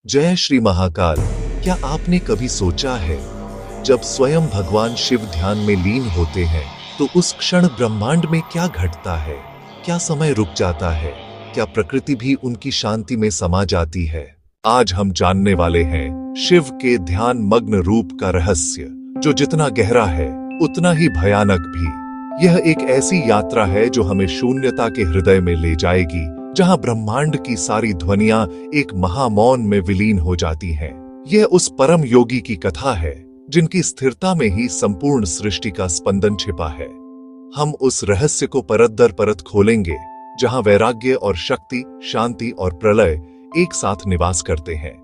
जय श्री महाकाल। क्या आपने कभी सोचा है, जब स्वयं भगवान शिव ध्यान में लीन होते हैं तो उस क्षण ब्रह्मांड में क्या घटता है? क्या समय रुक जाता है? क्या प्रकृति भी उनकी शांति में समा जाती है? आज हम जानने वाले हैं शिव के ध्यान मग्न रूप का रहस्य, जो जितना गहरा है उतना ही भयानक भी। यह एक ऐसी यात्रा है जो हमें शून्यता के हृदय में ले जाएगी, जहां ब्रह्मांड की सारी ध्वनियां एक महामौन में विलीन हो जाती हैं। यह उस परम योगी की कथा है जिनकी स्थिरता में ही संपूर्ण सृष्टि का स्पंदन छिपा है। हम उस रहस्य को परत दर परत खोलेंगे, जहां वैराग्य और शक्ति, शांति और प्रलय एक साथ निवास करते हैं।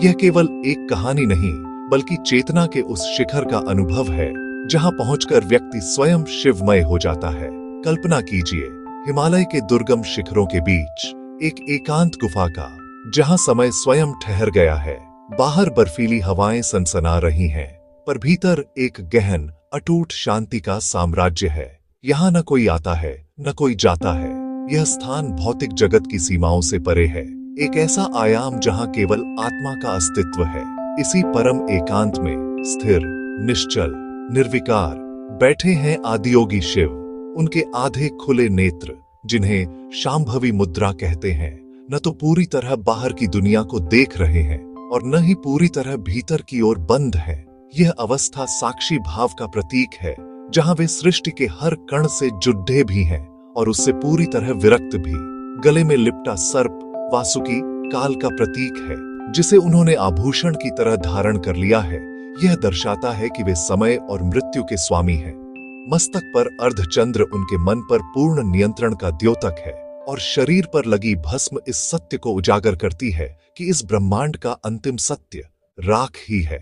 यह केवल एक कहानी नहीं, बल्कि चेतना के उस शिखर का अनुभव है जहां पहुंचकर व्यक्ति स्वयं शिवमय हो जाता है। कल्पना कीजिए, हिमालय के दुर्गम शिखरों के बीच एक एकांत गुफा का, जहां समय स्वयं ठहर गया है। बाहर बर्फीली हवाएं सनसना रही हैं, पर भीतर एक गहन अटूट शांति का साम्राज्य है। यहाँ न कोई आता है, न कोई जाता है। यह स्थान भौतिक जगत की सीमाओं से परे है, एक ऐसा आयाम जहां केवल आत्मा का अस्तित्व है। इसी परम एकांत में स्थिर, निश्चल, निर्विकार बैठे हैं आदियोगी शिव। उनके आधे खुले नेत्र, जिन्हें शांभवी मुद्रा कहते हैं, न तो पूरी तरह बाहर की दुनिया को देख रहे हैं और न ही पूरी तरह भीतर की ओर बंद है। यह अवस्था साक्षी भाव का प्रतीक है, जहां वे सृष्टि के हर कण से जुड़े भी हैं और उससे पूरी तरह विरक्त भी। गले में लिपटा सर्प वासुकी काल का प्रतीक है, जिसे उन्होंने आभूषण की तरह धारण कर लिया है। यह दर्शाता है कि वे समय और मृत्यु के स्वामी हैं। मस्तक पर अर्धचंद्र उनके मन पर पूर्ण नियंत्रण का द्योतक है, और शरीर पर लगी भस्म इस सत्य को उजागर करती है कि इस ब्रह्मांड का अंतिम सत्य राख ही है।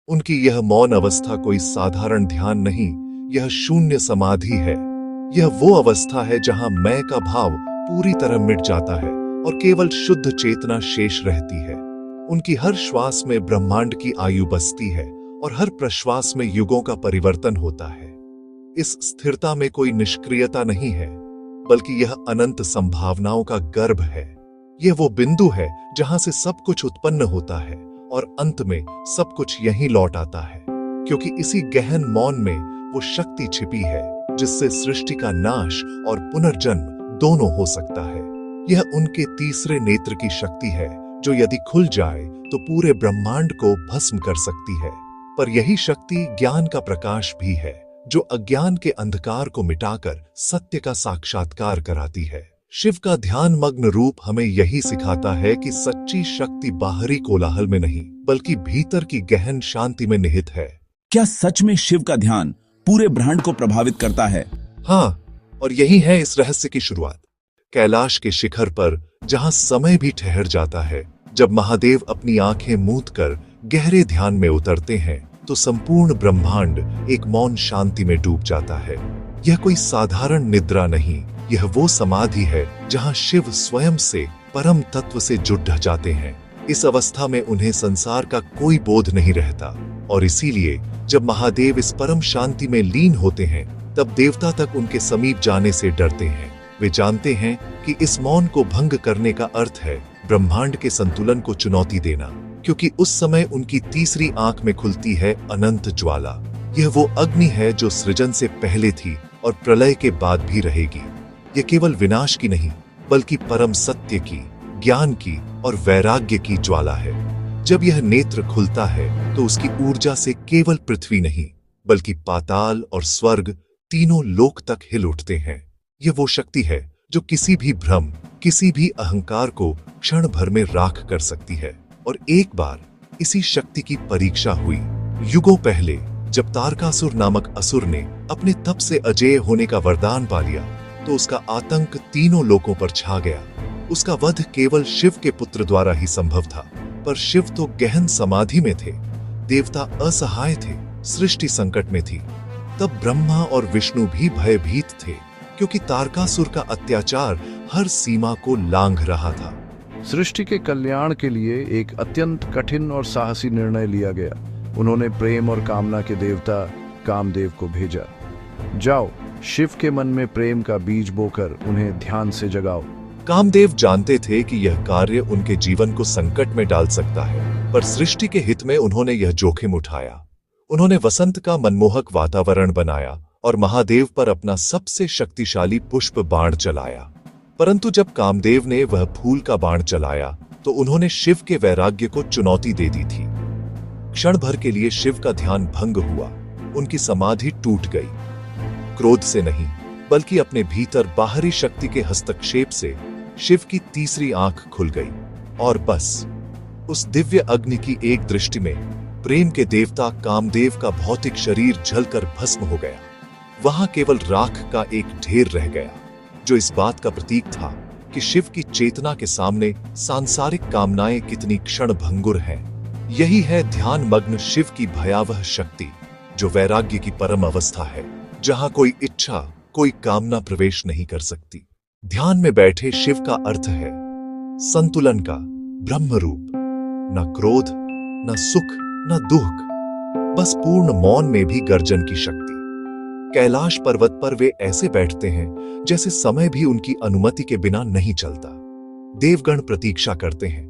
उनकी यह मौन अवस्था कोई साधारण ध्यान नहीं, यह शून्य समाधि है। यह वो अवस्था है जहां मैं का भाव पूरी तरह मिट जाता है और केवल शुद्ध चेतना शेष रहती है। उनकी हर श्वास में ब्रह्मांड की आयु बसती है और हर प्रश्वास में युगों का परिवर्तन होता है। इस स्थिरता में कोई निष्क्रियता नहीं है, बल्कि यह अनंत संभावनाओं का गर्भ है। यह वो बिंदु है जहां से सब कुछ उत्पन्न होता है और अंत में सब कुछ यहीं लौट आता है, क्योंकि इसी गहन मौन में वो शक्ति छिपी है जिससे सृष्टि का नाश और पुनर्जन्म दोनों हो सकता है। यह उनके तीसरे नेत्र की शक्ति है, जो यदि खुल जाए तो पूरे ब्रह्मांड को भस्म कर सकती है। पर यही शक्ति ज्ञान का प्रकाश भी है, जो अज्ञान के अंधकार को मिटाकर सत्य का साक्षात्कार कराती है। शिव का ध्यान मग्न रूप हमें यही सिखाता है कि सच्ची शक्ति बाहरी कोलाहल में नहीं, बल्कि भीतर की गहन शांति में निहित है। क्या सच में शिव का ध्यान पूरे ब्रह्मांड को प्रभावित करता है? हाँ, और यही है इस रहस्य की शुरुआत। कैलाश के शिखर पर, जहां समय भी ठहर जाता है, जब महादेव अपनी आंखें मूंद कर गहरे ध्यान में उतरते हैं, तो संपूर्ण ब्रह्मांड एक मौन शांति में डूब जाता है। यह कोई साधारण निद्रा नहीं, यह वो समाधि है जहां शिव स्वयं से, परम तत्व से जुड़ जाते हैं। इस अवस्था में उन्हें संसार का कोई बोध नहीं रहता, और इसीलिए जब महादेव इस परम शांति में लीन होते हैं, तब देवता तक उनके समीप जाने से डरते हैं। वे जानते हैं कि इस मौन को भंग करने का अर्थ है ब्रह्मांड के संतुलन को चुनौती देना, क्योंकि उस समय उनकी तीसरी आंख में खुलती है अनंत ज्वाला। यह वो अग्नि है जो सृजन से पहले थी और प्रलय के बाद भी रहेगी। यह केवल विनाश की नहीं, बल्कि परम सत्य की, ज्ञान की और वैराग्य की ज्वाला है। जब यह नेत्र खुलता है तो उसकी ऊर्जा से केवल पृथ्वी नहीं, बल्कि पाताल और स्वर्ग तीनों लोक तक हिल उठते हैं। यह वो शक्ति है जो किसी भी भ्रम, किसी भी अहंकार को क्षण भर में राख कर सकती है। और एक बार इसी शक्ति की परीक्षा हुई, युगों पहले, जब तारकासुर नामक असुर ने अपने तप से अजेय होने का वरदान पा लिया, तो उसका आतंक तीनों लोकों पर छा गया। उसका वध केवल शिव के पुत्र द्वारा ही संभव था, पर शिव तो गहन समाधि में थे, देवता असहाय थे, सृष्टि संकट में थी। तब ब्रह्मा और विष्णु भी भयभीत थे, क्योंकि तारकासुर का अत्याचार हर सीमा को लांघ रहा था। सृष्टि के कल्याण के लिए एक अत्यंत कठिन और साहसी निर्णय लिया गया। उन्होंने प्रेम और कामना के देवता कामदेव को भेजा। जाओ, शिव के मन में प्रेम का बीज बोकर उन्हें ध्यान से जगाओ। कामदेव जानते थे कि यह कार्य उनके जीवन को संकट में डाल सकता है, पर सृष्टि के हित में उन्होंने यह जोखिम उठाया। उन्होंने वसंत का मनमोहक वातावरण बनाया और महादेव पर अपना सबसे शक्तिशाली पुष्प बाण चलाया। परंतु जब कामदेव ने वह फूल का बाण चलाया तो उन्होंने शिव के वैराग्य को चुनौती दे दी थी। क्षण भर के लिए शिव का ध्यान भंग हुआ, उनकी समाधि टूट गई। क्रोध से नहीं, बल्कि अपने भीतर बाहरी शक्ति के हस्तक्षेप से शिव की तीसरी आंख खुल गई और बस उस दिव्य अग्नि की एक दृष्टि में प्रेम के देवता कामदेव का भौतिक शरीर जलकर भस्म हो गया। वहां केवल राख का एक ढेर रह गया, जो इस बात का प्रतीक था कि शिव की चेतना के सामने सांसारिक कामनाएं कितनी क्षणभंगुर हैं। यही है ध्यान मग्न शिव की भयावह शक्ति, जो वैराग्य की परम अवस्था है, जहां कोई इच्छा, कोई कामना प्रवेश नहीं कर सकती। ध्यान में बैठे शिव का अर्थ है संतुलन का ब्रह्म रूप, न क्रोध, न सुख, न दुख, बस पूर्ण मौन में भी गर्जन की शक्ति। कैलाश पर्वत पर वे ऐसे बैठते हैं जैसे समय भी उनकी अनुमति के बिना नहीं चलता। देवगण प्रतीक्षा करते हैं,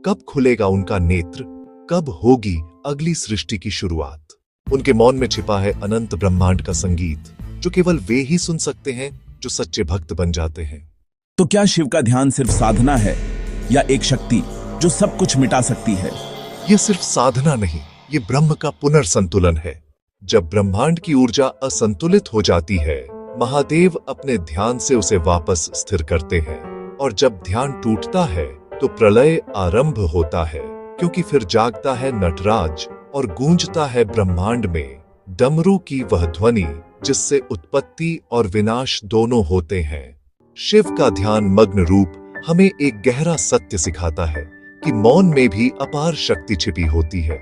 कब खुलेगा उनका नेत्र, कब होगी अगली सृष्टि की शुरुआत। उनके मौन में छिपा है अनंत ब्रह्मांड का संगीत, जो केवल वे ही सुन सकते हैं जो सच्चे भक्त बन जाते हैं। तो क्या शिव का ध्यान सिर्फ साधना है या एक शक्ति जो सब कुछ मिटा सकती है? यह सिर्फ साधना नहीं, ये ब्रह्म का पुनर्संतुलन है। जब ब्रह्मांड की ऊर्जा असंतुलित हो जाती है, महादेव अपने ध्यान से उसे वापस स्थिर करते हैं, और जब ध्यान टूटता है तो प्रलय आरंभ होता है, क्योंकि फिर जागता है नटराज और गूंजता है ब्रह्मांड में डमरू की वह ध्वनि जिससे उत्पत्ति और विनाश दोनों होते हैं। शिव का ध्यान मग्न रूप हमें एक गहरा सत्य सिखाता है कि मौन में भी अपार शक्ति छिपी होती है।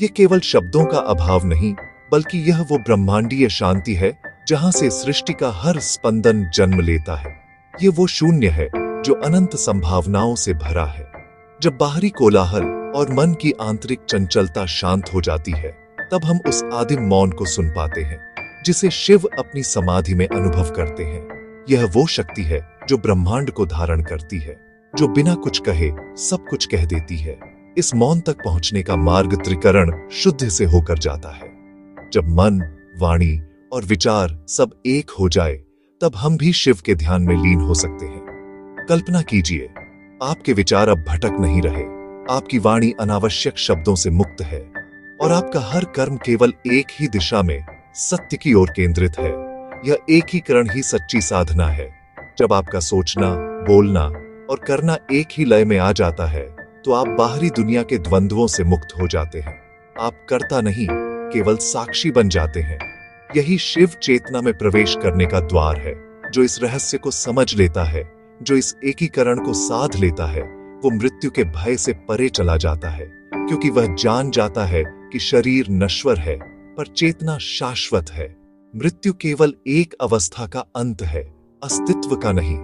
ये केवल शब्दों का अभाव नहीं, बल्कि यह वो ब्रह्मांडीय शांति है जहां से सृष्टि का हर स्पंदन जन्म लेता है। ये वो शून्य है जो अनंत संभावनाओं से भरा है। जब बाहरी कोलाहल और मन की आंतरिक चंचलता शांत हो जाती है, तब हम उस आदिम मौन को सुन पाते हैं जिसे शिव अपनी समाधि में अनुभव करते हैं। यह वो शक्ति है जो ब्रह्मांड को धारण करती है, जो बिना कुछ कहे सब कुछ कह देती है। इस मौन तक पहुंचने का मार्ग त्रिकरण शुद्ध से होकर जाता है। जब मन, वाणी और विचार सब एक हो जाए, तब हम भी शिव के ध्यान में लीन हो सकते हैं। कल्पना कीजिए, आपके विचार अब भटक नहीं रहे, आपकी वाणी अनावश्यक शब्दों से मुक्त है, और आपका हर कर्म केवल एक ही दिशा में सत्य की ओर केंद्रित है। यह एकीकरण ही सच्ची साधना है। जब आपका सोचना, बोलना और करना एक ही लय में आ जाता है, तो आप बाहरी दुनिया के द्वंद्वों से मुक्त हो जाते हैं। आप कर्ता नहीं, केवल साक्षी बन जाते हैं। यही शिव चेतना में प्रवेश करने का द्वार है। जो इस रहस्य को समझ लेता है, जो इस एकीकरण को साध लेता है, वो मृत्यु के भय से परे चला जाता है, क्योंकि वह जान जाता है कि शरीर नश्वर है पर चेतना शाश्वत है। मृत्यु केवल एक अवस्था का अंत है, अस्तित्व का नहीं।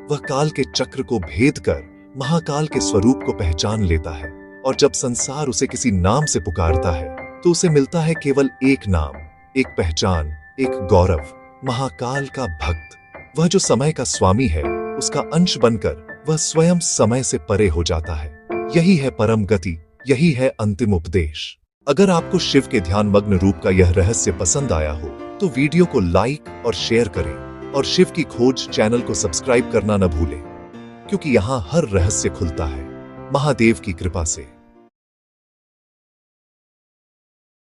वह काल के चक्र को भेद कर महाकाल के स्वरूप को पहचान लेता है, और जब संसार उसे किसी नाम से पुकारता है तो उसे मिलता है केवल एक नाम, एक पहचान, एक गौरव, महाकाल का भक्त। वह जो समय का स्वामी है, उसका अंश बनकर वह स्वयं समय से परे हो जाता है। यही है परम गति, यही है अंतिम उपदेश। अगर आपको शिव के ध्यान मग्न रूप का यह रहस्य पसंद आया हो, तो वीडियो को लाइक और शेयर करें, और शिव की खोज चैनल को सब्सक्राइब करना न भूलें, क्योंकि यहाँ हर रहस्य खुलता है महादेव की कृपा से।